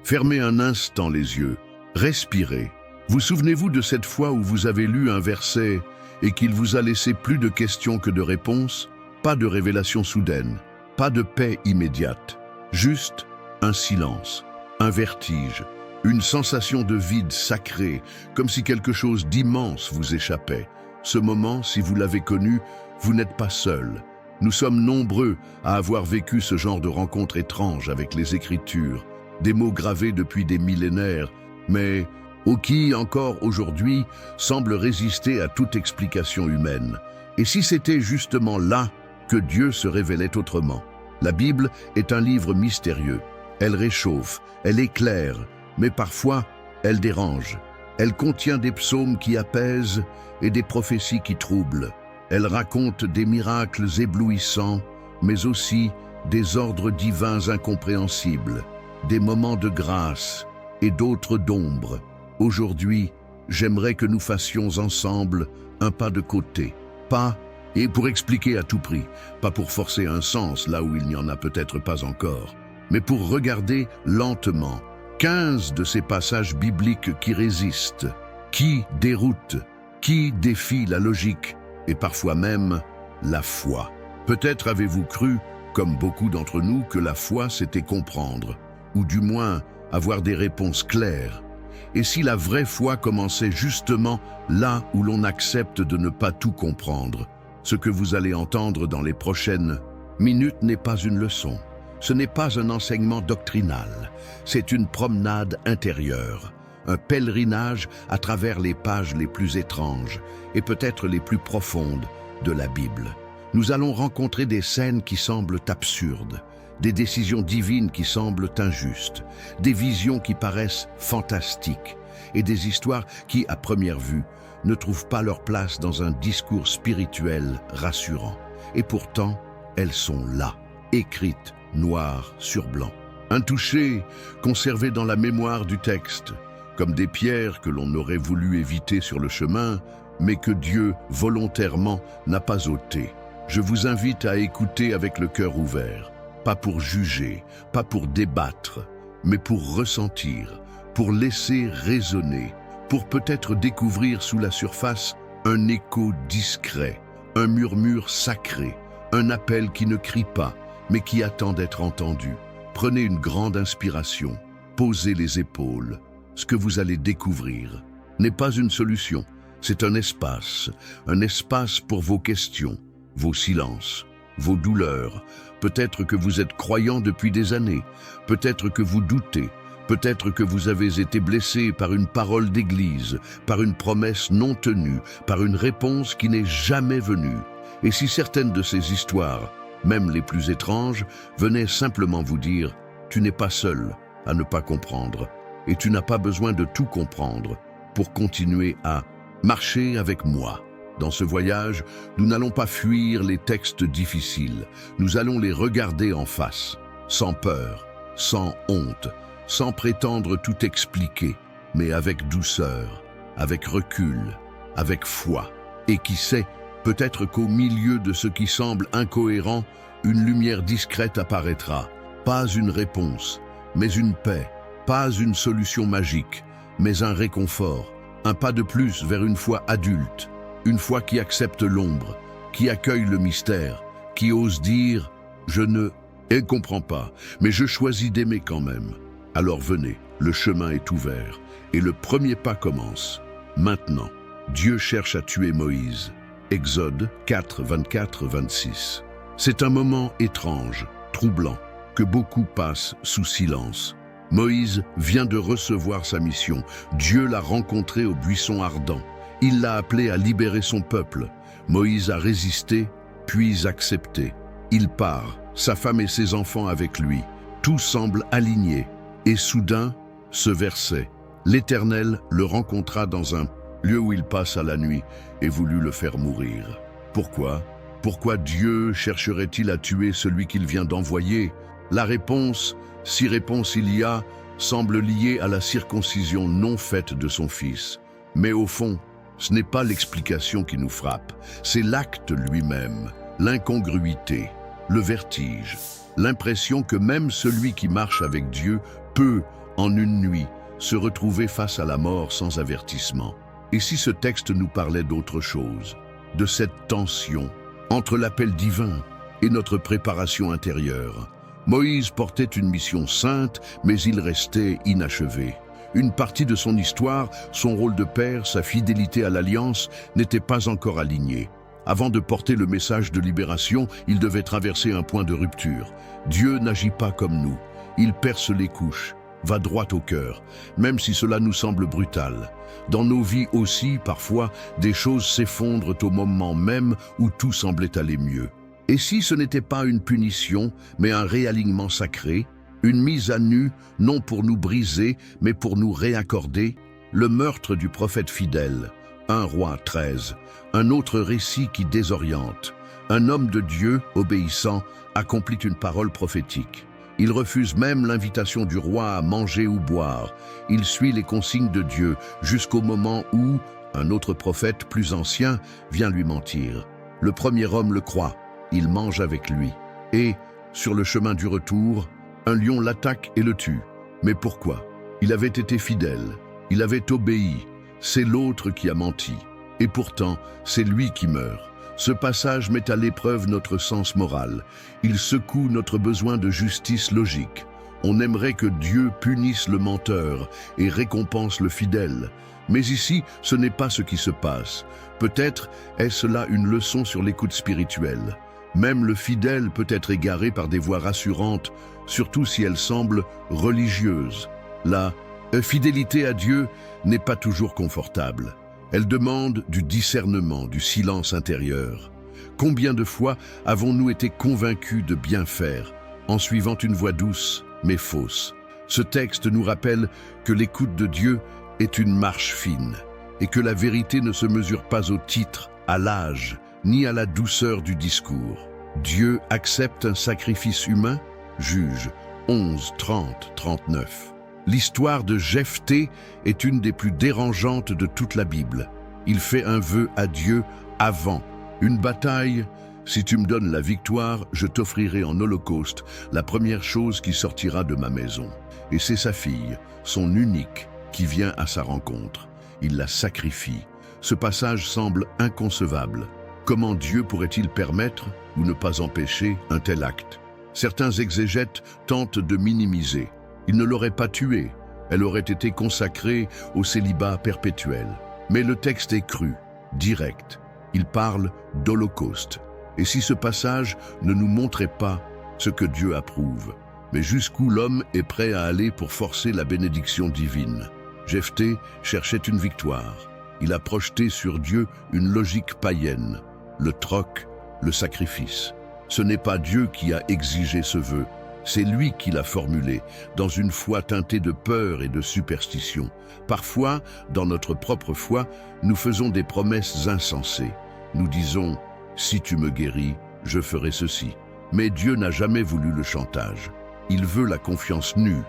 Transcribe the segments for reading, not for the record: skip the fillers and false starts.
Fermez un instant les yeux, respirez. Vous souvenez-vous de cette fois où vous avez lu un verset et qu'il vous a laissé plus de questions que de réponses? Pas de révélation soudaine, pas de paix immédiate, juste un silence, un vertige, une sensation de vide sacré, comme si quelque chose d'immense vous échappait. Ce moment, si vous l'avez connu, vous n'êtes pas seul. Nous sommes nombreux à avoir vécu ce genre de rencontre étrange avec les Écritures, des mots gravés depuis des millénaires, mais qui, encore aujourd'hui, semblent résister à toute explication humaine. Et si c'était justement là que Dieu se révélait autrement? La Bible est un livre mystérieux. Elle réchauffe, elle éclaire, mais parfois, elle dérange. Elle contient des psaumes qui apaisent et des prophéties qui troublent. Elle raconte des miracles éblouissants, mais aussi des ordres divins incompréhensibles, des moments de grâce et d'autres d'ombre. Aujourd'hui, j'aimerais que nous fassions ensemble un pas de côté. Pas, et pour expliquer à tout prix, pas pour forcer un sens là où il n'y en a peut-être pas encore, mais pour regarder lentement 15 de ces passages bibliques qui résistent, qui déroutent, qui défient la logique et parfois même la foi. Peut-être avez-vous cru, comme beaucoup d'entre nous, que la foi c'était comprendre, ou du moins avoir des réponses claires. Et si la vraie foi commençait justement là où l'on accepte de ne pas tout comprendre? Ce que vous allez entendre dans les prochaines minutes n'est pas une leçon. Ce n'est pas un enseignement doctrinal, c'est une promenade intérieure, un pèlerinage à travers les pages les plus étranges et peut-être les plus profondes de la Bible. Nous allons rencontrer des scènes qui semblent absurdes, des décisions divines qui semblent injustes, des visions qui paraissent fantastiques et des histoires qui, à première vue, ne trouvent pas leur place dans un discours spirituel rassurant. Et pourtant, elles sont là, écrites noir sur blanc, intouchées, conservées dans la mémoire du texte, comme des pierres que l'on aurait voulu éviter sur le chemin, mais que Dieu, volontairement, n'a pas ôtées. Je vous invite à écouter avec le cœur ouvert, pas pour juger, pas pour débattre, mais pour ressentir, pour laisser résonner, pour peut-être découvrir sous la surface un écho discret, un murmure sacré, un appel qui ne crie pas, mais qui attend d'être entendu. Prenez une grande inspiration, posez les épaules. Ce que vous allez découvrir n'est pas une solution, c'est un espace pour vos questions, vos silences, vos douleurs. Peut-être que vous êtes croyant depuis des années, peut-être que vous doutez, peut-être que vous avez été blessé par une parole d'église, par une promesse non tenue, par une réponse qui n'est jamais venue. Et si certaines de ces histoires, même les plus étranges, venaient simplement vous dire « Tu n'es pas seul à ne pas comprendre et tu n'as pas besoin de tout comprendre pour continuer à marcher avec moi ». Dans ce voyage, nous n'allons pas fuir les textes difficiles, nous allons les regarder en face, sans peur, sans honte, sans prétendre tout expliquer, mais avec douceur, avec recul, avec foi. Et qui sait, peut-être qu'au milieu de ce qui semble incohérent, une lumière discrète apparaîtra. Pas une réponse, mais une paix. Pas une solution magique, mais un réconfort. Un pas de plus vers une foi adulte. Une foi qui accepte l'ombre, qui accueille le mystère, qui ose dire « Je ne comprends pas, mais je choisis d'aimer quand même ». Alors venez, le chemin est ouvert et le premier pas commence. Maintenant, Dieu cherche à tuer Moïse. Exode 4, 24-26. C'est un moment étrange, troublant, que beaucoup passent sous silence. Moïse vient de recevoir sa mission. Dieu l'a rencontré au buisson ardent. Il l'a appelé à libérer son peuple. Moïse a résisté, puis accepté. Il part, sa femme et ses enfants avec lui. Tout semble aligné. Et soudain, ce verset, « L'Éternel le rencontra dans un lieu où il passa la nuit et voulut le faire mourir. » Pourquoi? Pourquoi Dieu chercherait-il à tuer celui qu'il vient d'envoyer? La réponse, si réponse il y a, semble liée à la circoncision non faite de son fils. Mais au fond, ce n'est pas l'explication qui nous frappe, c'est l'acte lui-même, l'incongruité, le vertige, l'impression que même celui qui marche avec Dieu peut, en une nuit, se retrouver face à la mort sans avertissement. Et si ce texte nous parlait d'autre chose, de cette tension entre l'appel divin et notre préparation intérieure? Moïse portait une mission sainte, mais il restait inachevé. Une partie de son histoire, son rôle de père, sa fidélité à l'alliance, n'était pas encore alignée. Avant de porter le message de libération, il devait traverser un point de rupture. Dieu n'agit pas comme nous. Il perce les couches, va droit au cœur, même si cela nous semble brutal. Dans nos vies aussi, parfois, des choses s'effondrent au moment même où tout semblait aller mieux. Et si ce n'était pas une punition, mais un réalignement sacré, une mise à nu, non pour nous briser, mais pour nous réaccorder? Le meurtre du prophète fidèle, 1 Roi 13, un autre récit qui désoriente. Un homme de Dieu, obéissant, accomplit une parole prophétique. Il refuse même l'invitation du roi à manger ou boire. Il suit les consignes de Dieu jusqu'au moment où un autre prophète plus ancien vient lui mentir. Le premier homme le croit, il mange avec lui. Et, sur le chemin du retour, un lion l'attaque et le tue. Mais pourquoi? Il avait été fidèle, il avait obéi. C'est l'autre qui a menti. Et pourtant, c'est lui qui meurt. Ce passage met à l'épreuve notre sens moral. Il secoue notre besoin de justice logique. On aimerait que Dieu punisse le menteur et récompense le fidèle. Mais ici, ce n'est pas ce qui se passe. Peut-être est-ce là une leçon sur l'écoute spirituelle. Même le fidèle peut être égaré par des voix rassurantes, surtout si elles semblent religieuses. La fidélité à Dieu n'est pas toujours confortable. Elle demande du discernement, du silence intérieur. Combien de fois avons-nous été convaincus de bien faire, en suivant une voie douce, mais fausse? Ce texte nous rappelle que l'écoute de Dieu est une marche fine, et que la vérité ne se mesure pas au titre, à l'âge, ni à la douceur du discours. Dieu accepte un sacrifice humain? Juge 11, 30, 39. L'histoire de Jephthé est une des plus dérangeantes de toute la Bible. Il fait un vœu à Dieu avant une bataille. Si tu me donnes la victoire, je t'offrirai en holocauste la première chose qui sortira de ma maison. Et c'est sa fille, son unique, qui vient à sa rencontre. Il la sacrifie. Ce passage semble inconcevable. Comment Dieu pourrait-il permettre ou ne pas empêcher un tel acte? Certains exégètes tentent de minimiser. Il ne l'aurait pas tuée, elle aurait été consacrée au célibat perpétuel. Mais le texte est cru, direct. Il parle d'holocauste. Et si ce passage ne nous montrait pas ce que Dieu approuve, mais jusqu'où l'homme est prêt à aller pour forcer la bénédiction divine? Jephthé cherchait une victoire. Il a projeté sur Dieu une logique païenne, le troc, le sacrifice. Ce n'est pas Dieu qui a exigé ce vœu. C'est lui qui l'a formulé, dans une foi teintée de peur et de superstition. Parfois, dans notre propre foi, nous faisons des promesses insensées. Nous disons « Si tu me guéris, je ferai ceci ». Mais Dieu n'a jamais voulu le chantage. Il veut la confiance nue.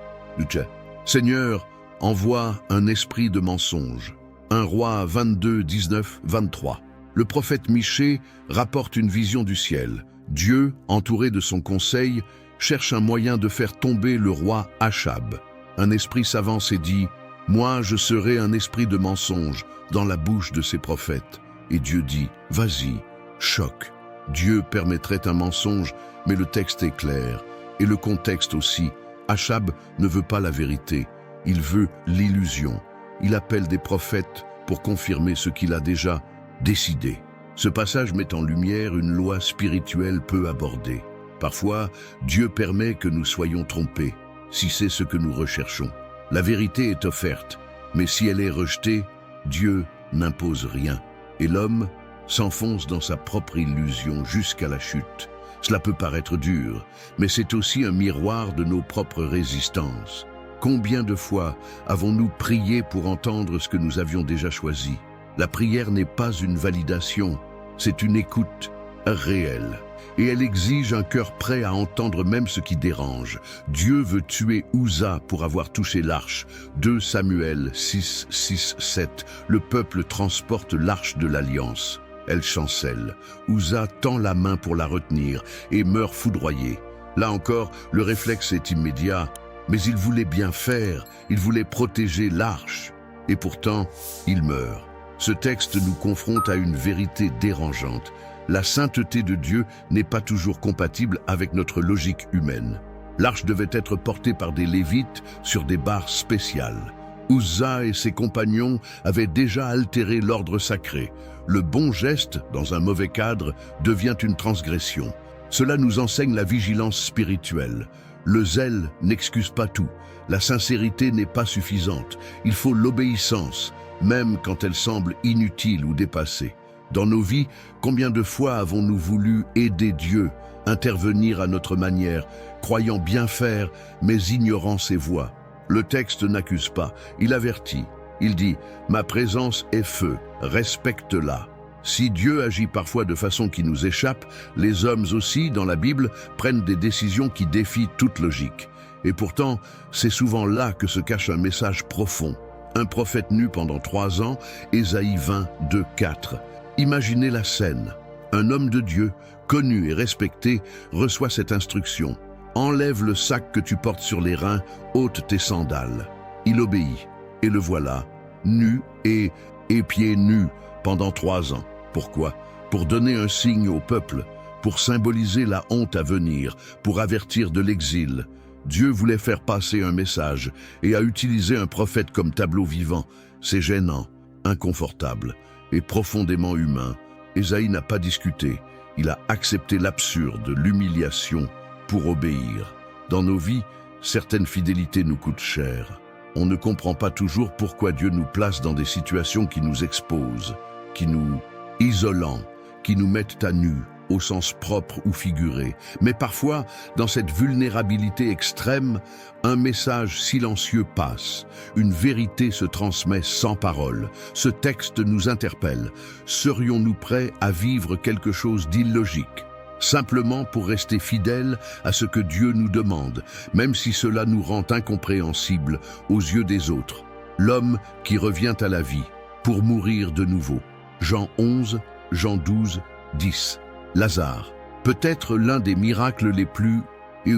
Seigneur, envoie un esprit de mensonge. 1 Roi 22, 19, 23. Le prophète Michée rapporte une vision du ciel. Dieu, entouré de son conseil, cherche un moyen de faire tomber le roi Achab. Un esprit s'avance et dit « Moi, je serai un esprit de mensonge dans la bouche de ces prophètes. » Et Dieu dit « Vas-y, choque. » Dieu permettrait un mensonge, mais le texte est clair. Et le contexte aussi. Achab ne veut pas la vérité, il veut l'illusion. Il appelle des prophètes pour confirmer ce qu'il a déjà décidé. Ce passage met en lumière une loi spirituelle peu abordée. Parfois, Dieu permet que nous soyons trompés, si c'est ce que nous recherchons. La vérité est offerte, mais si elle est rejetée, Dieu n'impose rien. Et l'homme s'enfonce dans sa propre illusion jusqu'à la chute. Cela peut paraître dur, mais c'est aussi un miroir de nos propres résistances. Combien de fois avons-nous prié pour entendre ce que nous avions déjà choisi? La prière n'est pas une validation, c'est une écoute réelle. Et elle exige un cœur prêt à entendre même ce qui dérange. Dieu veut tuer Uza pour avoir touché l'arche. 2 Samuel 6, 6, 7. Le peuple transporte l'arche de l'Alliance. Elle chancelle. Uza tend la main pour la retenir et meurt foudroyé. Là encore, le réflexe est immédiat. Mais il voulait bien faire, il voulait protéger l'arche. Et pourtant, il meurt. Ce texte nous confronte à une vérité dérangeante. La sainteté de Dieu n'est pas toujours compatible avec notre logique humaine. L'arche devait être portée par des Lévites sur des barres spéciales. Uzza et ses compagnons avaient déjà altéré l'ordre sacré. Le bon geste, dans un mauvais cadre, devient une transgression. Cela nous enseigne la vigilance spirituelle. Le zèle n'excuse pas tout. La sincérité n'est pas suffisante. Il faut l'obéissance, même quand elle semble inutile ou dépassée. Dans nos vies, combien de fois avons-nous voulu aider Dieu, intervenir à notre manière, croyant bien faire, mais ignorant ses voies? Le texte n'accuse pas, il avertit. Il dit « Ma présence est feu, respecte-la ». Si Dieu agit parfois de façon qui nous échappe, les hommes aussi, dans la Bible, prennent des décisions qui défient toute logique. Et pourtant, c'est souvent là que se cache un message profond. Un prophète nu pendant 3 ans, Ésaïe 20, 2, 4. Imaginez la scène. Un homme de Dieu, connu et respecté, reçoit cette instruction. Enlève le sac que tu portes sur les reins, ôte tes sandales. Il obéit, et le voilà, nu et pieds nus pendant 3 ans. Pourquoi? Pour donner un signe au peuple, pour symboliser la honte à venir, pour avertir de l'exil. Dieu voulait faire passer un message et a utilisé un prophète comme tableau vivant. C'est gênant, inconfortable et profondément humain. Ésaïe n'a pas discuté, il a accepté l'absurde, l'humiliation, pour obéir. Dans nos vies, certaines fidélités nous coûtent cher. On ne comprend pas toujours pourquoi Dieu nous place dans des situations qui nous exposent, qui nous isolent, qui nous mettent à nu, au sens propre ou figuré. Mais parfois, dans cette vulnérabilité extrême, un message silencieux passe, une vérité se transmet sans parole. Ce texte nous interpelle. Serions-nous prêts à vivre quelque chose d'illogique, simplement pour rester fidèles à ce que Dieu nous demande, même si cela nous rend incompréhensibles aux yeux des autres? L'homme qui revient à la vie pour mourir de nouveau. Jean 11, Jean 12, 10. Lazare, peut-être l'un des miracles les plus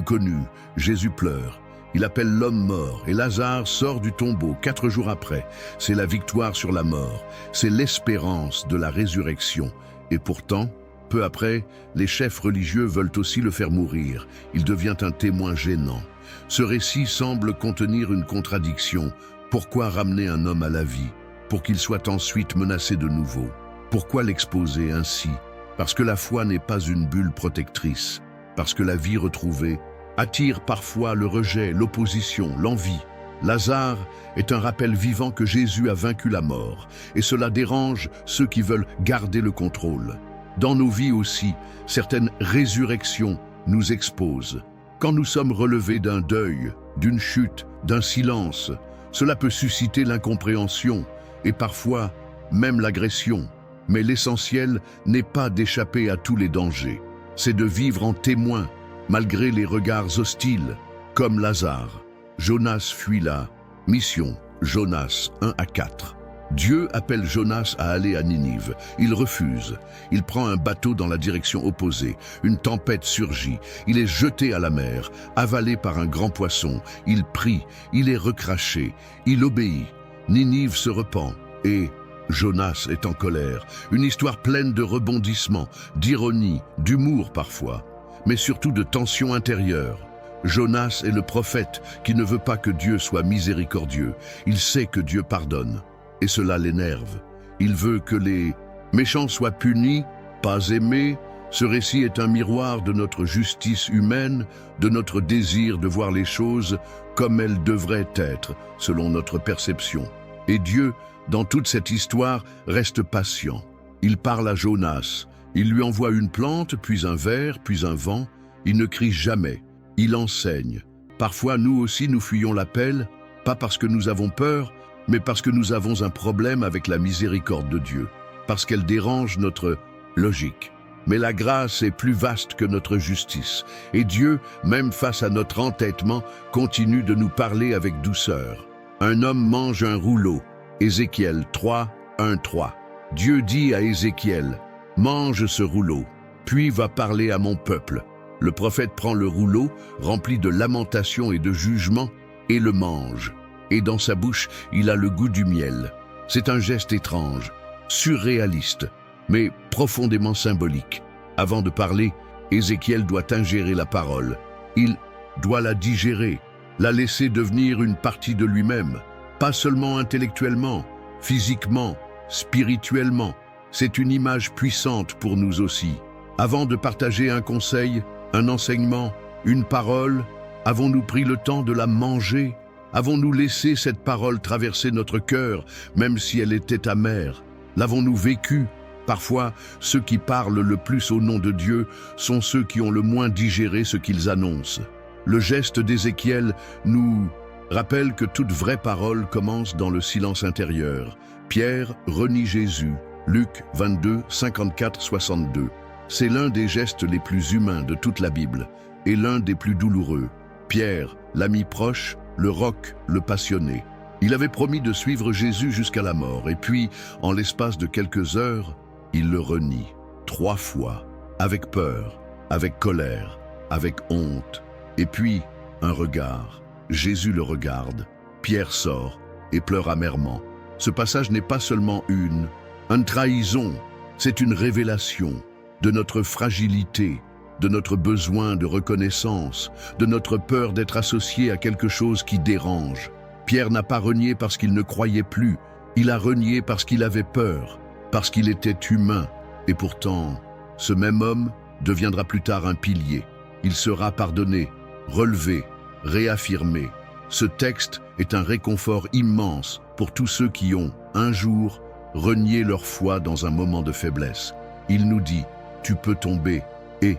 connus. Jésus pleure. Il appelle l'homme mort et Lazare sort du tombeau 4 jours après. C'est la victoire sur la mort. C'est l'espérance de la résurrection. Et pourtant, peu après, les chefs religieux veulent aussi le faire mourir. Il devient un témoin gênant. Ce récit semble contenir une contradiction. Pourquoi ramener un homme à la vie, pour qu'il soit ensuite menacé de nouveau? Pourquoi l'exposer ainsi? Parce que la foi n'est pas une bulle protectrice, parce que la vie retrouvée attire parfois le rejet, l'opposition, l'envie. Lazare est un rappel vivant que Jésus a vaincu la mort, et cela dérange ceux qui veulent garder le contrôle. Dans nos vies aussi, certaines résurrections nous exposent. Quand nous sommes relevés d'un deuil, d'une chute, d'un silence, cela peut susciter l'incompréhension et parfois même l'agression. Mais l'essentiel n'est pas d'échapper à tous les dangers, c'est de vivre en témoin, malgré les regards hostiles, comme Lazare. Jonas fuit la mission, Jonas 1 à 4. Dieu appelle Jonas à aller à Ninive. Il refuse. Il prend un bateau dans la direction opposée. Une tempête surgit. Il est jeté à la mer, avalé par un grand poisson. Il prie. Il est recraché. Il obéit. Ninive se repent et Jonas est en colère. Une histoire pleine de rebondissements, d'ironie, d'humour parfois, mais surtout de tensions intérieures. Jonas est le prophète qui ne veut pas que Dieu soit miséricordieux. Il sait que Dieu pardonne, et cela l'énerve. Il veut que les méchants soient punis, pas aimés. Ce récit est un miroir de notre justice humaine, de notre désir de voir les choses comme elles devraient être, selon notre perception. Et Dieu, dans toute cette histoire, reste patient. Il parle à Jonas. Il lui envoie une plante, puis un ver, puis un vent. Il ne crie jamais. Il enseigne. Parfois, nous aussi, nous fuyons l'appel, pas parce que nous avons peur, mais parce que nous avons un problème avec la miséricorde de Dieu, parce qu'elle dérange notre logique. Mais la grâce est plus vaste que notre justice, et Dieu, même face à notre entêtement, continue de nous parler avec douceur. Un homme mange un rouleau. Ézéchiel 3, 1, 3. Dieu dit à Ézéchiel, « Mange ce rouleau, puis va parler à mon peuple. » Le prophète prend le rouleau, rempli de lamentations et de jugements, et le mange. Et dans sa bouche, il a le goût du miel. C'est un geste étrange, surréaliste, mais profondément symbolique. Avant de parler, Ézéchiel doit ingérer la parole. Il doit la digérer, la laisser devenir une partie de lui-même, pas seulement intellectuellement, physiquement, spirituellement. C'est une image puissante pour nous aussi. Avant de partager un conseil, un enseignement, une parole, avons-nous pris le temps de la manger? Avons-nous laissé cette parole traverser notre cœur, même si elle était amère? L'avons-nous vécue? Parfois, ceux qui parlent le plus au nom de Dieu sont ceux qui ont le moins digéré ce qu'ils annoncent. Le geste d'Ézéchiel nous rappelle que toute vraie parole commence dans le silence intérieur. Pierre renie Jésus, Luc 22, 54-62. C'est l'un des gestes les plus humains de toute la Bible et l'un des plus douloureux. Pierre, l'ami proche, le roc, le passionné. Il avait promis de suivre Jésus jusqu'à la mort et puis, en l'espace de quelques heures, il le renie 3 fois, avec peur, avec colère, avec honte. Et puis, un regard. Jésus le regarde. Pierre sort et pleure amèrement. Ce passage n'est pas seulement une trahison, c'est une révélation de notre fragilité, de notre besoin de reconnaissance, de notre peur d'être associé à quelque chose qui dérange. Pierre n'a pas renié parce qu'il ne croyait plus, il a renié parce qu'il avait peur, parce qu'il était humain. Et pourtant, ce même homme deviendra plus tard un pilier. Il sera pardonné, relevé, réaffirmé. Ce texte est un réconfort immense pour tous ceux qui ont, un jour, renié leur foi dans un moment de faiblesse. Il nous dit, tu peux tomber, et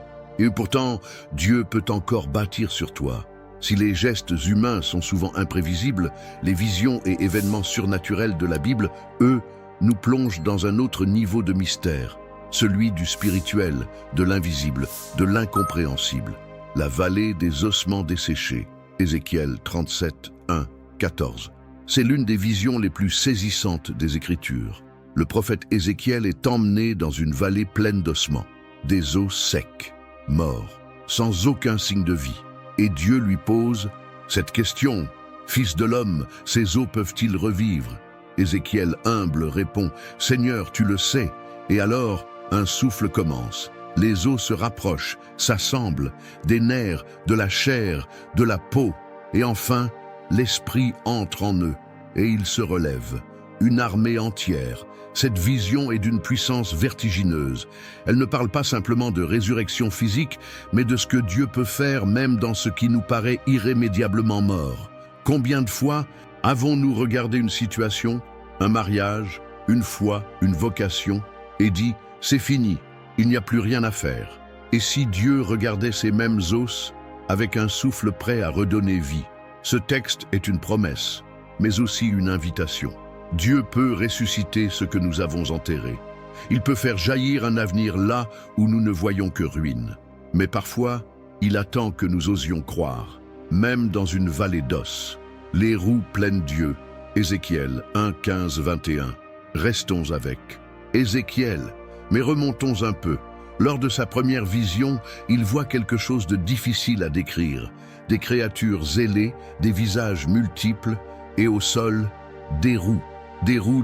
pourtant, Dieu peut encore bâtir sur toi. Si les gestes humains sont souvent imprévisibles, les visions et événements surnaturels de la Bible, eux, nous plongent dans un autre niveau de mystère, celui du spirituel, de l'invisible, de l'incompréhensible. La vallée des ossements desséchés, Ézéchiel 37, 1, 14. C'est l'une des visions les plus saisissantes des Écritures. Le prophète Ézéchiel est emmené dans une vallée pleine d'ossements, des os secs, morts, sans aucun signe de vie. Et Dieu lui pose cette question, « Fils de l'homme, ces os peuvent-ils revivre ?» Ézéchiel humble répond, « Seigneur, tu le sais. » Et alors, un souffle commence. Les os se rapprochent, s'assemblent, des nerfs, de la chair, de la peau. Et enfin, l'esprit entre en eux, et ils se relèvent. Une armée entière. Cette vision est d'une puissance vertigineuse. Elle ne parle pas simplement de résurrection physique, mais de ce que Dieu peut faire même dans ce qui nous paraît irrémédiablement mort. Combien de fois avons-nous regardé une situation, un mariage, une foi, une vocation, et dit « c'est fini, il n'y a plus rien à faire ». Et si Dieu regardait ces mêmes os avec un souffle prêt à redonner vie? Ce texte est une promesse, mais aussi une invitation. Dieu peut ressusciter ce que nous avons enterré. Il peut faire jaillir un avenir là où nous ne voyons que ruines. Mais parfois, il attend que nous osions croire, même dans une vallée d'os. Les roues pleines d'yeux. Ézéchiel 1, 15, 21. Restons avec Ézéchiel, mais remontons un peu. Lors de sa première vision, il voit quelque chose de difficile à décrire. Des créatures ailées, des visages multiples, et au sol, des roues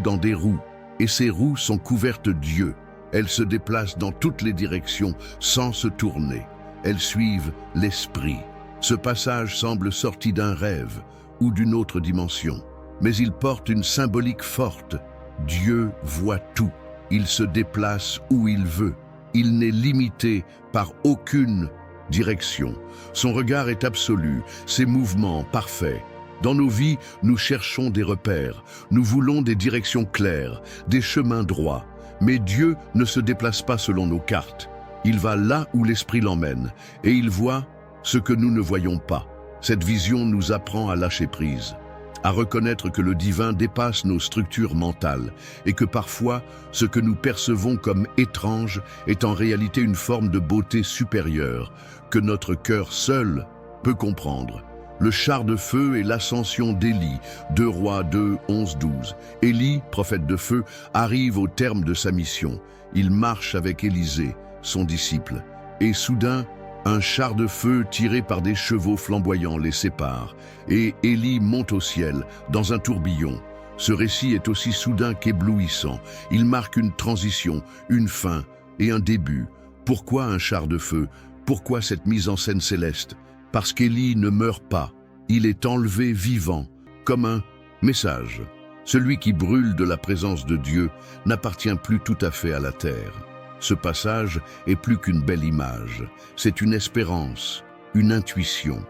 dans des roues. Et ces roues sont couvertes d'yeux. Elles se déplacent dans toutes les directions sans se tourner. Elles suivent l'esprit. Ce passage semble sorti d'un rêve ou d'une autre dimension, mais il porte une symbolique forte. Dieu voit tout. Il se déplace où il veut. Il n'est limité par aucune direction. Son regard est absolu, ses mouvements parfaits. Dans nos vies, nous cherchons des repères, nous voulons des directions claires, des chemins droits. Mais Dieu ne se déplace pas selon nos cartes. Il va là où l'Esprit l'emmène, et il voit ce que nous ne voyons pas. Cette vision nous apprend à lâcher prise, à reconnaître que le divin dépasse nos structures mentales, et que parfois, ce que nous percevons comme étrange est en réalité une forme de beauté supérieure, que notre cœur seul peut comprendre. Le char de feu et l'ascension d'Élie, 2 Rois 2, 11, 12. Élie, prophète de feu, arrive au terme de sa mission. Il marche avec Élisée, son disciple. Et soudain, Un char de feu tiré par des chevaux flamboyants les sépare, et Élie monte au ciel, dans un tourbillon. Ce récit est aussi soudain qu'éblouissant. Il marque une transition, une fin et un début. Pourquoi un char de feu? Pourquoi cette mise en scène céleste? Parce qu'Élie ne meurt pas. Il est enlevé vivant, comme un message. Celui qui brûle de la présence de Dieu n'appartient plus tout à fait à la terre. Ce passage est plus qu'une belle image. C'est une espérance, une intuition.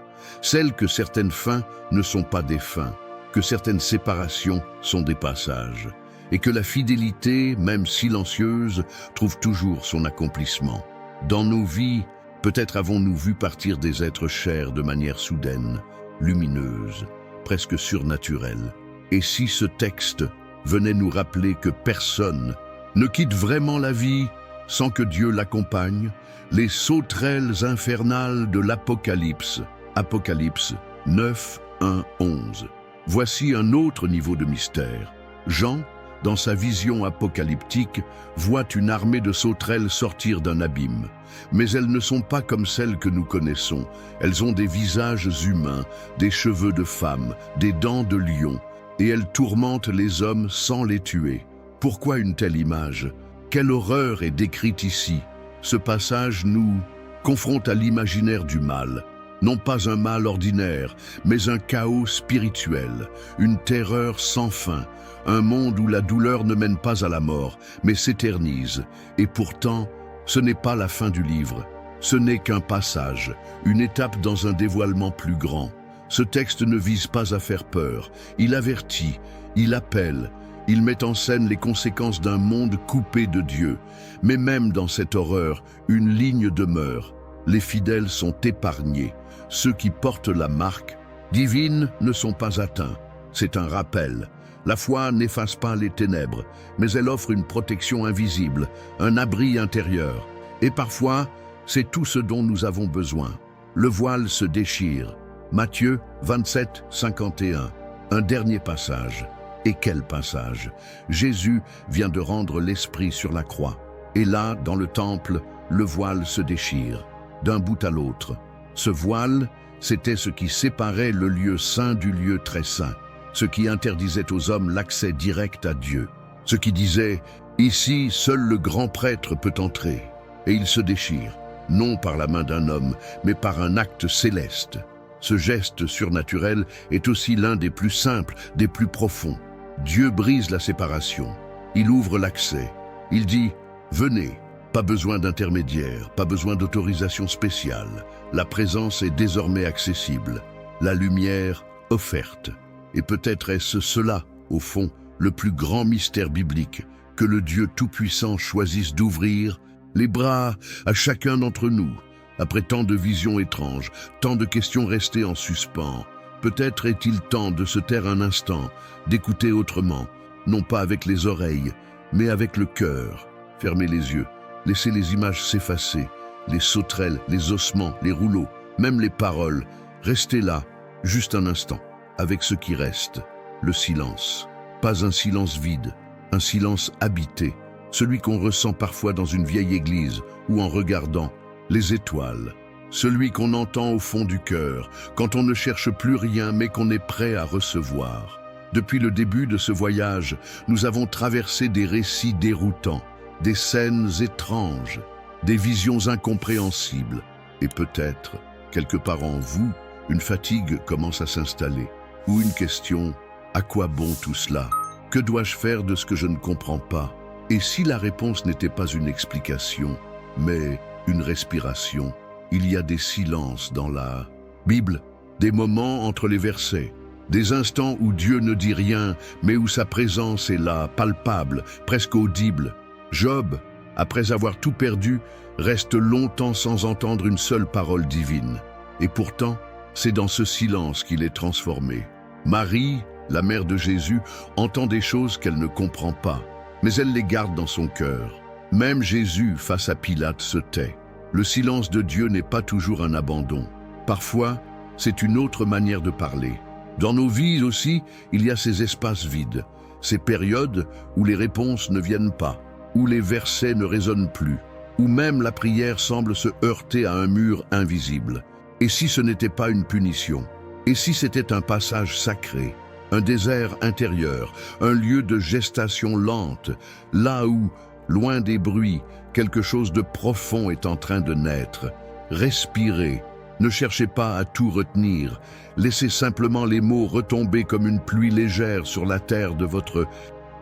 Celle que certaines fins ne sont pas des fins, que certaines séparations sont des passages, et que la fidélité, même silencieuse, trouve toujours son accomplissement. Dans nos vies, peut-être avons-nous vu partir des êtres chers de manière soudaine, lumineuse, presque surnaturelle. Et si ce texte venait nous rappeler que personne ne quitte vraiment la vie sans que Dieu l'accompagne, les sauterelles infernales de l'Apocalypse, Apocalypse 9, 1, 11. Voici un autre niveau de mystère. Jean, dans sa vision apocalyptique, voit une armée de sauterelles sortir d'un abîme. Mais elles ne sont pas comme celles que nous connaissons. Elles ont des visages humains, des cheveux de femme, des dents de lion, et elles tourmentent les hommes sans les tuer. Pourquoi une telle image? Quelle horreur est décrite ici? Ce passage nous confronte à l'imaginaire du mal. Non pas un mal ordinaire, mais un chaos spirituel, une terreur sans fin, un monde où la douleur ne mène pas à la mort, mais s'éternise. Et pourtant, ce n'est pas la fin du livre. Ce n'est qu'un passage, une étape dans un dévoilement plus grand. Ce texte ne vise pas à faire peur. Il avertit, il appelle, il met en scène les conséquences d'un monde coupé de Dieu. Mais même dans cette horreur, une ligne demeure. Les fidèles sont épargnés. Ceux qui portent la marque divine ne sont pas atteints. C'est un rappel. La foi n'efface pas les ténèbres, mais elle offre une protection invisible, un abri intérieur. Et parfois, c'est tout ce dont nous avons besoin. Le voile se déchire. Matthieu 27, 51. Un dernier passage. Et quel passage! Jésus vient de rendre l'Esprit sur la croix. Et là, dans le temple, le voile se déchire, d'un bout à l'autre. Ce voile, c'était ce qui séparait le lieu saint du lieu très saint, ce qui interdisait aux hommes l'accès direct à Dieu, ce qui disait « Ici, seul le grand prêtre peut entrer ». Et il se déchire, non par la main d'un homme, mais par un acte céleste. Ce geste surnaturel est aussi l'un des plus simples, des plus profonds. Dieu brise la séparation, il ouvre l'accès, il dit « Venez ». Pas besoin d'intermédiaire, pas besoin d'autorisation spéciale. La présence est désormais accessible, la lumière offerte. Et peut-être est-ce cela, au fond, le plus grand mystère biblique, que le Dieu Tout-Puissant choisisse d'ouvrir les bras à chacun d'entre nous. Après tant de visions étranges, tant de questions restées en suspens, peut-être est-il temps de se taire un instant, d'écouter autrement, non pas avec les oreilles, mais avec le cœur. Fermez les yeux. Laissez les images s'effacer, les sauterelles, les ossements, les rouleaux, même les paroles. Restez là, juste un instant, avec ce qui reste, le silence. Pas un silence vide, un silence habité, celui qu'on ressent parfois dans une vieille église ou en regardant les étoiles. Celui qu'on entend au fond du cœur, quand on ne cherche plus rien mais qu'on est prêt à recevoir. Depuis le début de ce voyage, nous avons traversé des récits déroutants, des scènes étranges, des visions incompréhensibles. Et peut-être, quelque part en vous, une fatigue commence à s'installer. Ou une question, à quoi bon tout cela? Que dois-je faire de ce que je ne comprends pas? Et si la réponse n'était pas une explication, mais une respiration? Il y a des silences dans la Bible, des moments entre les versets, des instants où Dieu ne dit rien, mais où sa présence est là, palpable, presque audible. Job, après avoir tout perdu, reste longtemps sans entendre une seule parole divine. Et pourtant, c'est dans ce silence qu'il est transformé. Marie, la mère de Jésus, entend des choses qu'elle ne comprend pas, mais elle les garde dans son cœur. Même Jésus, face à Pilate, se tait. Le silence de Dieu n'est pas toujours un abandon. Parfois, c'est une autre manière de parler. Dans nos vies aussi, il y a ces espaces vides, ces périodes où les réponses ne viennent pas, où les versets ne résonnent plus. où même la prière semble se heurter à un mur invisible. Et si ce n'était pas une punition? Et si c'était un passage sacré, un désert intérieur, un lieu de gestation lente, là où, loin des bruits, quelque chose de profond est en train de naître? Respirez, ne cherchez pas à tout retenir, laissez simplement les mots retomber comme une pluie légère sur la terre de votre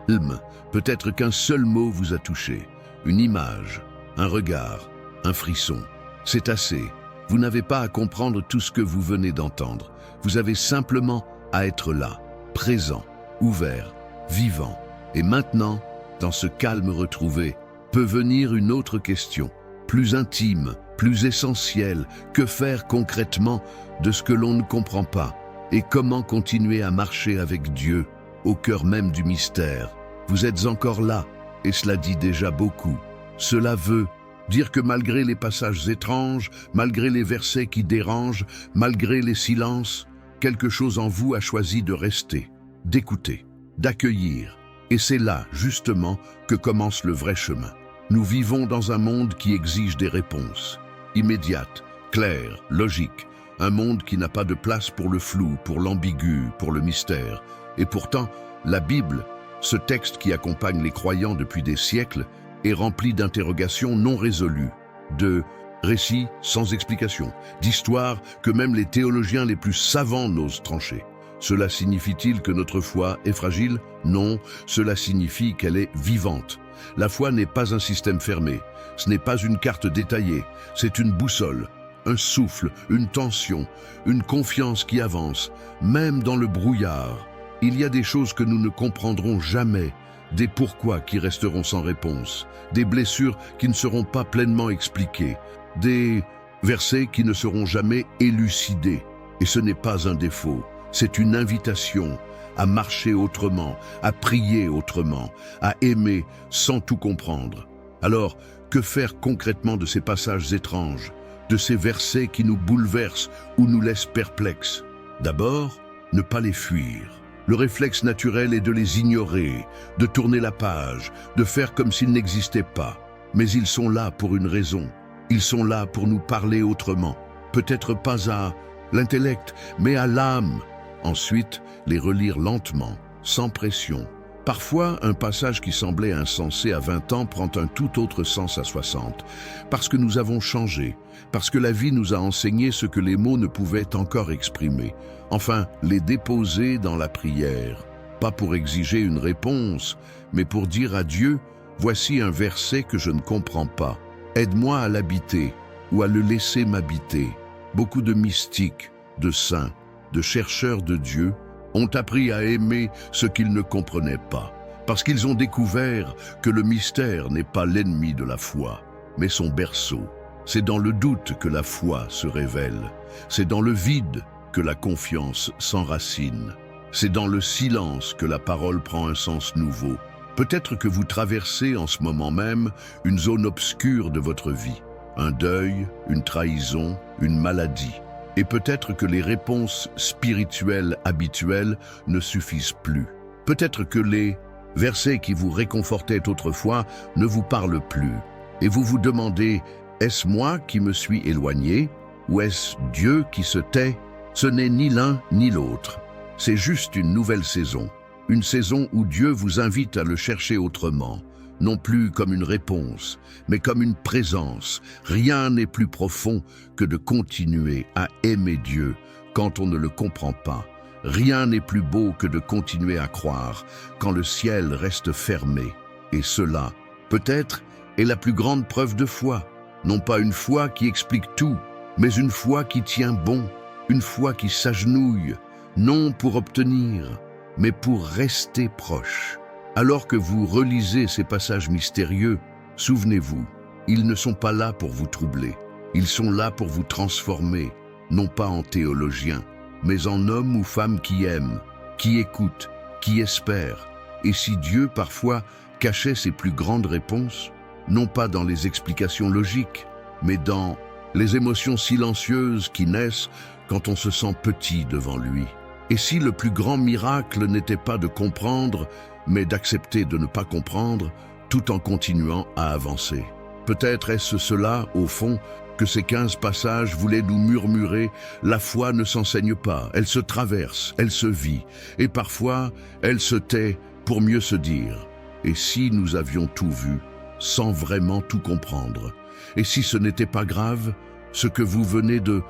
âme. Peut-être qu'un seul mot vous a touché, une image, un regard, un frisson. C'est assez. Vous n'avez pas à comprendre tout ce que vous venez d'entendre. Vous avez simplement à être là, présent, ouvert, vivant. Et maintenant, dans ce calme retrouvé, peut venir une autre question, plus intime, plus essentielle. Que faire concrètement de ce que l'on ne comprend pas? Et comment continuer à marcher avec Dieu, au cœur même du mystère? Vous êtes encore là, et cela dit déjà beaucoup. Cela veut dire que malgré les passages étranges, malgré les versets qui dérangent, malgré les silences, quelque chose en vous a choisi de rester, d'écouter, d'accueillir. Et c'est là, justement, que commence le vrai chemin. Nous vivons dans un monde qui exige des réponses, immédiates, claires, logiques. Un monde qui n'a pas de place pour le flou, pour l'ambigu, pour le mystère. Et pourtant, la Bible, ce texte qui accompagne les croyants depuis des siècles, est rempli d'interrogations non résolues, de récits sans explication, d'histoires que même les théologiens les plus savants n'osent trancher. Cela signifie-t-il que notre foi est fragile? Non, cela signifie qu'elle est vivante. La foi n'est pas un système fermé, ce n'est pas une carte détaillée, c'est une boussole, un souffle, une tension, une confiance qui avance, même dans le brouillard. Il y a des choses que nous ne comprendrons jamais, des pourquoi qui resteront sans réponse, des blessures qui ne seront pas pleinement expliquées, des versets qui ne seront jamais élucidés. Et ce n'est pas un défaut, c'est une invitation à marcher autrement, à prier autrement, à aimer sans tout comprendre. Alors, que faire concrètement de ces passages étranges, de ces versets qui nous bouleversent ou nous laissent perplexes? D'abord, ne pas les fuir. Le réflexe naturel est de les ignorer, de tourner la page, de faire comme s'ils n'existaient pas. Mais ils sont là pour une raison. Ils sont là pour nous parler autrement. Peut-être pas à l'intellect, mais à l'âme. Ensuite, les relire lentement, sans pression. Parfois, un passage qui semblait insensé à 20 ans prend un tout autre sens à 60, parce que nous avons changé, parce que la vie nous a enseigné ce que les mots ne pouvaient encore exprimer. Enfin, les déposer dans la prière, pas pour exiger une réponse, mais pour dire à Dieu, voici un verset que je ne comprends pas. Aide-moi à l'habiter ou à le laisser m'habiter. Beaucoup de mystiques, de saints, de chercheurs de Dieu ont appris à aimer ce qu'ils ne comprenaient pas, parce qu'ils ont découvert que le mystère n'est pas l'ennemi de la foi, mais son berceau. C'est dans le doute que la foi se révèle, c'est dans le vide que la confiance s'enracine, c'est dans le silence que la parole prend un sens nouveau. Peut-être que vous traversez en ce moment même une zone obscure de votre vie, un deuil, une trahison, une maladie. Et peut-être que les réponses spirituelles habituelles ne suffisent plus. Peut-être que les versets qui vous réconfortaient autrefois ne vous parlent plus. Et vous vous demandez, est-ce moi qui me suis éloigné ou est-ce Dieu qui se tait? Ce n'est ni l'un ni l'autre. C'est juste une nouvelle saison. Une saison où Dieu vous invite à le chercher autrement. Non plus comme une réponse, mais comme une présence. Rien n'est plus profond que de continuer à aimer Dieu quand on ne le comprend pas. Rien n'est plus beau que de continuer à croire quand le ciel reste fermé. Et cela, peut-être, est la plus grande preuve de foi. Non pas une foi qui explique tout, mais une foi qui tient bon, une foi qui s'agenouille, non pour obtenir, mais pour rester proche. Alors que vous relisez ces passages mystérieux, souvenez-vous, ils ne sont pas là pour vous troubler. Ils sont là pour vous transformer, non pas en théologien, mais en homme ou femme qui aime, qui écoute, qui espère. Et si Dieu, parfois, cachait ses plus grandes réponses, non pas dans les explications logiques, mais dans les émotions silencieuses qui naissent quand on se sent petit devant lui. Et si le plus grand miracle n'était pas de comprendre, mais d'accepter de ne pas comprendre, tout en continuant à avancer. Peut-être est-ce cela, au fond, que ces 15 passages voulaient nous murmurer: la foi ne s'enseigne pas, elle se traverse, elle se vit, et parfois elle se tait pour mieux se dire. Et si nous avions tout vu, sans vraiment tout comprendre? Et si ce n'était pas grave, ce que vous venez de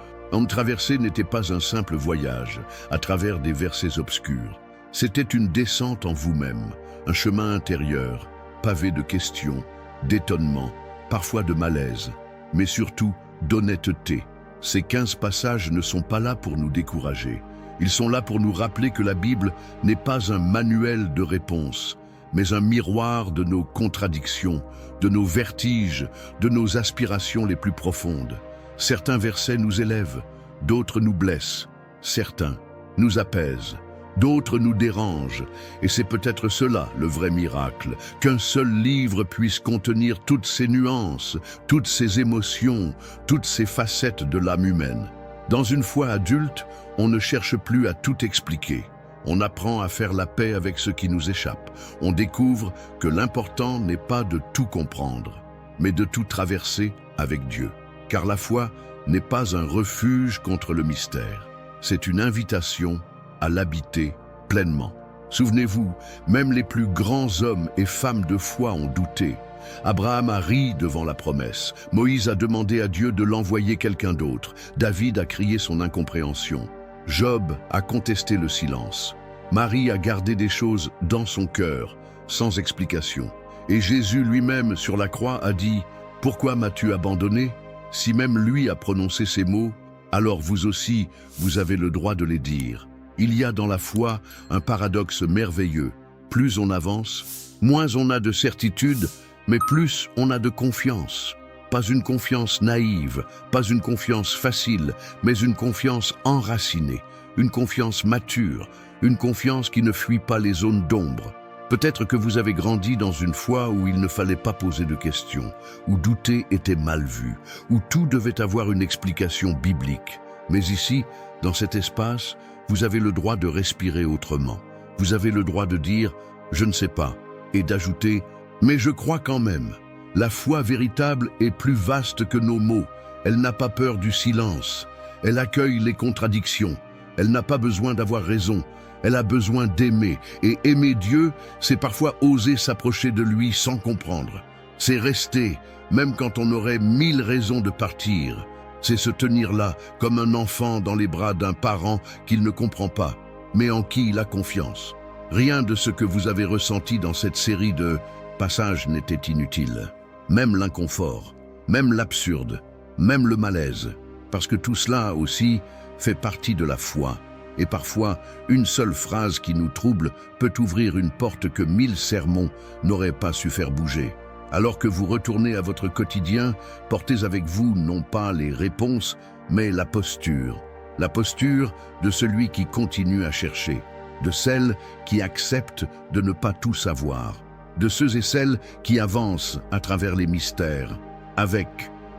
traverser n'était pas un simple voyage à travers des versets obscurs. C'était une descente en vous-même, un chemin intérieur, pavé de questions, d'étonnement, parfois de malaise, mais surtout d'honnêteté. Ces 15 passages ne sont pas là pour nous décourager. Ils sont là pour nous rappeler que la Bible n'est pas un manuel de réponse, mais un miroir de nos contradictions, de nos vertiges, de nos aspirations les plus profondes. Certains versets nous élèvent, d'autres nous blessent. Certains nous apaisent, d'autres nous dérangent. Et c'est peut-être cela le vrai miracle, qu'un seul livre puisse contenir toutes ces nuances, toutes ces émotions, toutes ces facettes de l'âme humaine. Dans une foi adulte, on ne cherche plus à tout expliquer. On apprend à faire la paix avec ce qui nous échappe. On découvre que l'important n'est pas de tout comprendre, mais de tout traverser avec Dieu. Car la foi n'est pas un refuge contre le mystère. C'est une invitation à l'habiter pleinement. Souvenez-vous, même les plus grands hommes et femmes de foi ont douté. Abraham a ri devant la promesse. Moïse a demandé à Dieu de l'envoyer quelqu'un d'autre. David a crié son incompréhension. Job a contesté le silence. Marie a gardé des choses dans son cœur, sans explication. Et Jésus lui-même sur la croix a dit: « Pourquoi m'as-tu abandonné ?» Si même lui a prononcé ces mots, alors vous aussi, vous avez le droit de les dire. Il y a dans la foi un paradoxe merveilleux. Plus on avance, moins on a de certitude, mais plus on a de confiance. Pas une confiance naïve, pas une confiance facile, mais une confiance enracinée, une confiance mature, une confiance qui ne fuit pas les zones d'ombre. Peut-être que vous avez grandi dans une foi où il ne fallait pas poser de questions, où douter était mal vu, où tout devait avoir une explication biblique. Mais ici, dans cet espace, vous avez le droit de respirer autrement. Vous avez le droit de dire « je ne sais pas » et d'ajouter « mais je crois quand même ». La foi véritable est plus vaste que nos mots. Elle n'a pas peur du silence. Elle accueille les contradictions. Elle n'a pas besoin d'avoir raison. Elle a besoin d'aimer. Et aimer Dieu, c'est parfois oser s'approcher de lui sans comprendre. C'est rester, même quand on aurait 1000 raisons de partir. C'est se tenir là, comme un enfant dans les bras d'un parent qu'il ne comprend pas, mais en qui il a confiance. Rien de ce que vous avez ressenti dans cette série de passages n'était inutile. Même l'inconfort, même l'absurde, même le malaise. Parce que tout cela aussi fait partie de la foi. Et parfois, une seule phrase qui nous trouble peut ouvrir une porte que 1000 sermons n'auraient pas su faire bouger. Alors que vous retournez à votre quotidien, portez avec vous non pas les réponses, mais la posture. La posture de celui qui continue à chercher, de celle qui accepte de ne pas tout savoir, de ceux et celles qui avancent à travers les mystères, avec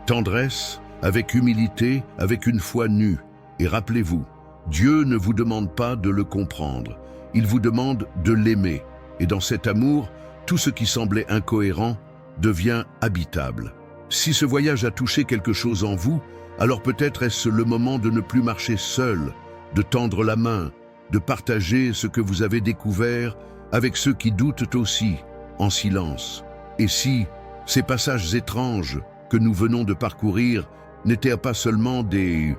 tendresse, avec humilité, avec une foi nue. Et rappelez-vous, Dieu ne vous demande pas de le comprendre, il vous demande de l'aimer. Et dans cet amour, tout ce qui semblait incohérent devient habitable. Si ce voyage a touché quelque chose en vous, alors peut-être est-ce le moment de ne plus marcher seul, de tendre la main, de partager ce que vous avez découvert avec ceux qui doutent aussi, en silence. Et si ces passages étranges que nous venons de parcourir n'étaient pas seulement des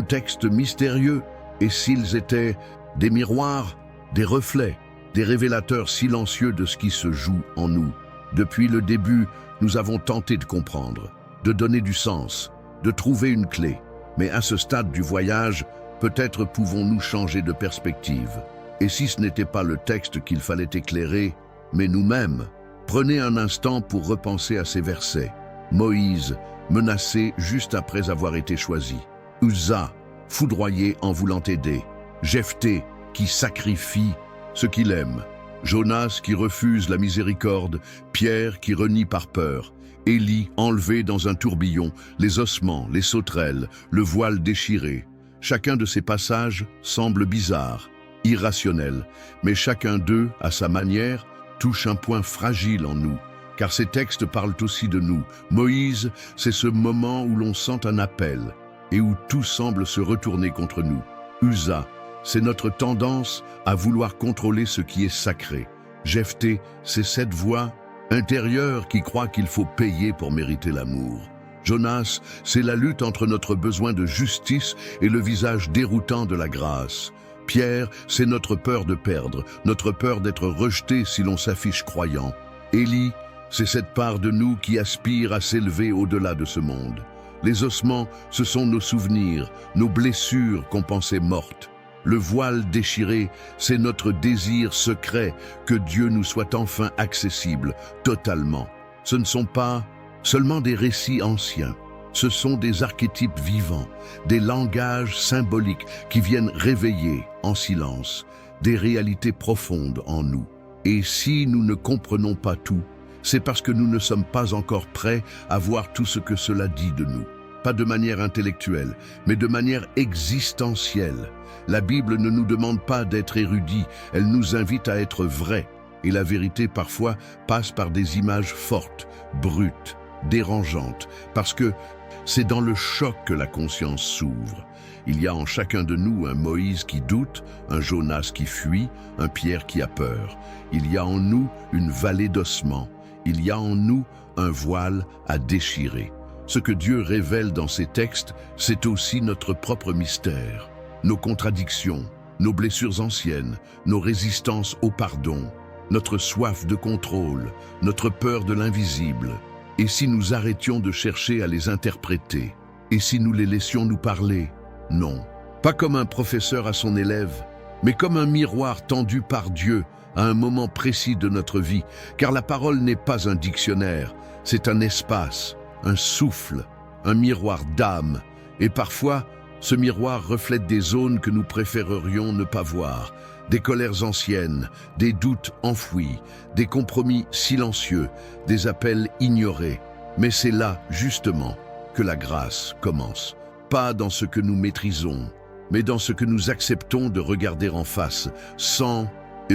textes mystérieux, et s'ils étaient des miroirs, des reflets, des révélateurs silencieux de ce qui se joue en nous. Depuis le début, nous avons tenté de comprendre, de donner du sens, de trouver une clé. Mais à ce stade du voyage, peut-être pouvons-nous changer de perspective. Et si ce n'était pas le texte qu'il fallait éclairer, mais nous-mêmes, prenez un instant pour repenser à ces versets. Moïse, menacé juste après avoir été choisi. Uza, foudroyé en voulant aider. Jephthé, qui sacrifie ce qu'il aime. Jonas qui refuse la miséricorde, Pierre qui renie par peur, Élie enlevé dans un tourbillon, les ossements, les sauterelles, le voile déchiré. Chacun de ces passages semble bizarre, irrationnel, mais chacun d'eux, à sa manière, touche un point fragile en nous, car ces textes parlent aussi de nous. Moïse, c'est ce moment où l'on sent un appel et où tout semble se retourner contre nous. Usa, c'est notre tendance à vouloir contrôler ce qui est sacré. Jephthé, c'est cette voix intérieure qui croit qu'il faut payer pour mériter l'amour. Jonas, c'est la lutte entre notre besoin de justice et le visage déroutant de la grâce. Pierre, c'est notre peur de perdre, notre peur d'être rejeté si l'on s'affiche croyant. Élie, c'est cette part de nous qui aspire à s'élever au-delà de ce monde. Les ossements, ce sont nos souvenirs, nos blessures qu'on pensait mortes. Le voile déchiré, c'est notre désir secret que Dieu nous soit enfin accessible, totalement. Ce ne sont pas seulement des récits anciens, ce sont des archétypes vivants, des langages symboliques qui viennent réveiller en silence des réalités profondes en nous. Et si nous ne comprenons pas tout, c'est parce que nous ne sommes pas encore prêts à voir tout ce que cela dit de nous. Pas de manière intellectuelle, mais de manière existentielle. La Bible ne nous demande pas d'être érudits, elle nous invite à être vrais. Et la vérité parfois passe par des images fortes, brutes, dérangeantes, parce que c'est dans le choc que la conscience s'ouvre. Il y a en chacun de nous un Moïse qui doute, un Jonas qui fuit, un Pierre qui a peur. Il y a en nous une vallée d'ossements. Il y a en nous un voile à déchirer. Ce que Dieu révèle dans ces textes, c'est aussi notre propre mystère. Nos contradictions, nos blessures anciennes, nos résistances au pardon, notre soif de contrôle, notre peur de l'invisible. Et si nous arrêtions de chercher à les interpréter? Et si nous les laissions nous parler? Non, pas comme un professeur à son élève, mais comme un miroir tendu par Dieu à un moment précis de notre vie, car la parole n'est pas un dictionnaire, c'est un espace, un souffle, un miroir d'âme, et parfois, ce miroir reflète des zones que nous préférerions ne pas voir, des colères anciennes, des doutes enfouis, des compromis silencieux, des appels ignorés. Mais c'est là, justement, que la grâce commence. Pas dans ce que nous maîtrisons, mais dans ce que nous acceptons de regarder en face, sans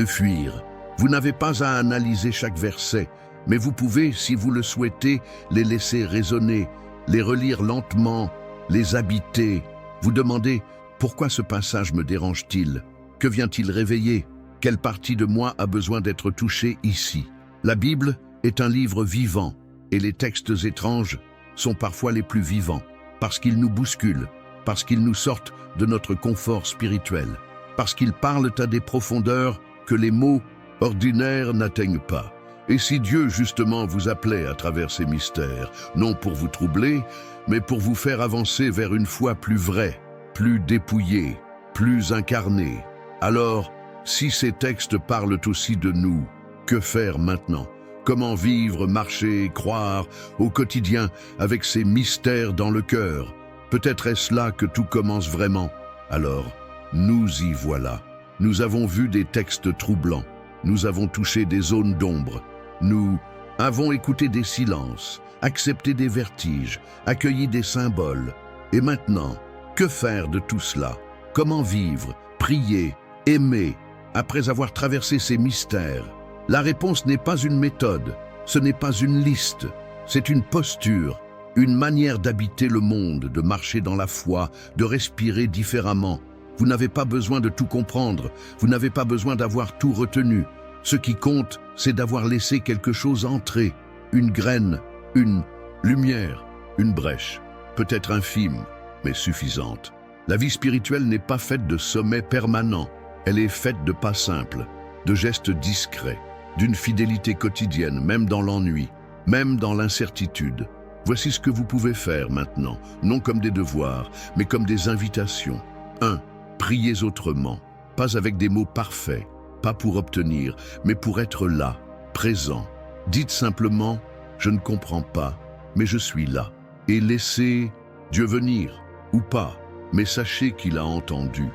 fuir. Vous n'avez pas à analyser chaque verset, mais vous pouvez, si vous le souhaitez, les laisser résonner, les relire lentement, les habiter. Vous demandez « Pourquoi ce passage me dérange-t-il? Que vient-il réveiller? Quelle partie de moi a besoin d'être touchée ici ?» La Bible est un livre vivant, et les textes étranges sont parfois les plus vivants, parce qu'ils nous bousculent, parce qu'ils nous sortent de notre confort spirituel, parce qu'ils parlent à des profondeurs que les mots ordinaires n'atteignent pas. Et si Dieu justement vous appelait à travers ces mystères, non pour vous troubler, mais pour vous faire avancer vers une foi plus vraie, plus dépouillée, plus incarnée, alors, si ces textes parlent aussi de nous, que faire maintenant? Comment vivre, marcher, croire au quotidien avec ces mystères dans le cœur? Peut-être est-ce là que tout commence vraiment. Alors, nous y voilà. Nous avons vu des textes troublants. Nous avons touché des zones d'ombre. Nous avons écouté des silences, accepté des vertiges, accueilli des symboles. Et maintenant, que faire de tout cela? Comment vivre, prier, aimer, après avoir traversé ces mystères? La réponse n'est pas une méthode, ce n'est pas une liste, c'est une posture, une manière d'habiter le monde, de marcher dans la foi, de respirer différemment. Vous n'avez pas besoin de tout comprendre, vous n'avez pas besoin d'avoir tout retenu. Ce qui compte, c'est d'avoir laissé quelque chose entrer, une graine, une lumière, une brèche, peut-être infime, mais suffisante. La vie spirituelle n'est pas faite de sommets permanents, elle est faite de pas simples, de gestes discrets, d'une fidélité quotidienne, même dans l'ennui, même dans l'incertitude. Voici ce que vous pouvez faire maintenant, non comme des devoirs, mais comme des invitations. 1. Priez autrement, pas avec des mots parfaits, pas pour obtenir, mais pour être là, présent. Dites simplement « Je ne comprends pas, mais je suis là ». Et laissez Dieu venir, ou pas, mais sachez qu'il a entendu.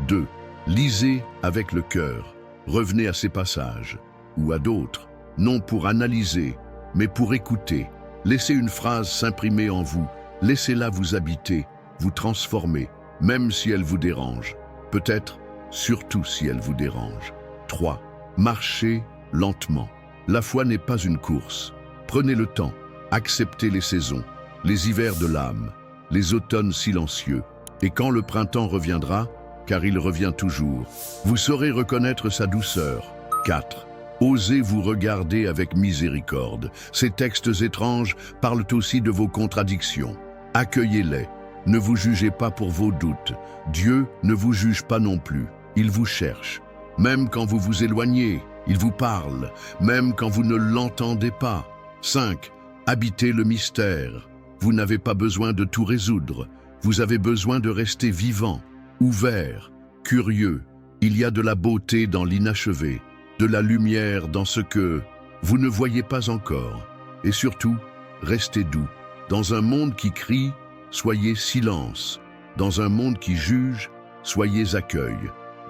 2. Lisez avec le cœur, revenez à ces passages, ou à d'autres, non pour analyser, mais pour écouter. Laissez une phrase s'imprimer en vous, laissez-la vous habiter, vous transformer, même si elle vous dérange. Peut-être, surtout si elle vous dérange. 3. Marchez lentement. La foi n'est pas une course, Prenez le temps, acceptez les saisons, les hivers de l'âme, les automnes silencieux. Et quand le printemps reviendra, car il revient toujours, vous saurez reconnaître sa douceur. 4. Osez vous regarder avec miséricorde. Ces textes étranges parlent aussi de vos contradictions. Accueillez-les. Ne vous jugez pas pour vos doutes. Dieu ne vous juge pas non plus. Il vous cherche. Même quand vous vous éloignez, il vous parle. Même quand vous ne l'entendez pas. 5. Habitez le mystère. Vous n'avez pas besoin de tout résoudre. Vous avez besoin de rester vivant, ouvert, curieux. Il y a de la beauté dans l'inachevé, de la lumière dans ce que vous ne voyez pas encore. Et surtout, restez doux. Dans un monde qui crie, soyez silence. Dans un monde qui juge, soyez accueil.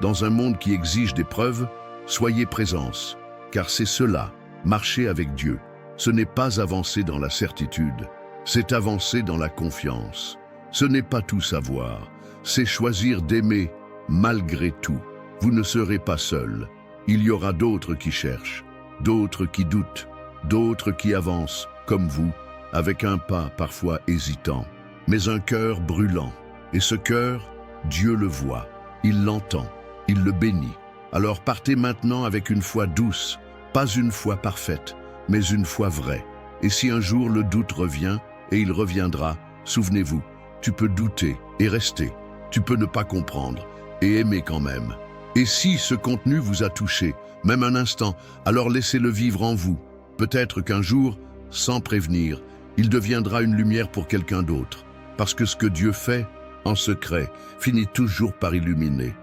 Dans un monde qui exige des preuves, soyez présence. Car c'est cela, marcher avec Dieu. Ce n'est pas avancer dans la certitude, c'est avancer dans la confiance. Ce n'est pas tout savoir, c'est choisir d'aimer malgré tout. Vous ne serez pas seul. Il y aura d'autres qui cherchent, d'autres qui doutent, d'autres qui avancent, comme vous, avec un pas parfois hésitant, mais un cœur brûlant. Et ce cœur, Dieu le voit, il l'entend, il le bénit. Alors partez maintenant avec une foi douce, pas une foi parfaite, mais une foi vraie. Et si un jour le doute revient, et il reviendra, souvenez-vous, tu peux douter et rester, tu peux ne pas comprendre et aimer quand même. Et si ce contenu vous a touché, même un instant, alors laissez-le vivre en vous. Peut-être qu'un jour, sans prévenir, il deviendra une lumière pour quelqu'un d'autre. Parce que ce que Dieu fait, en secret, finit toujours par illuminer.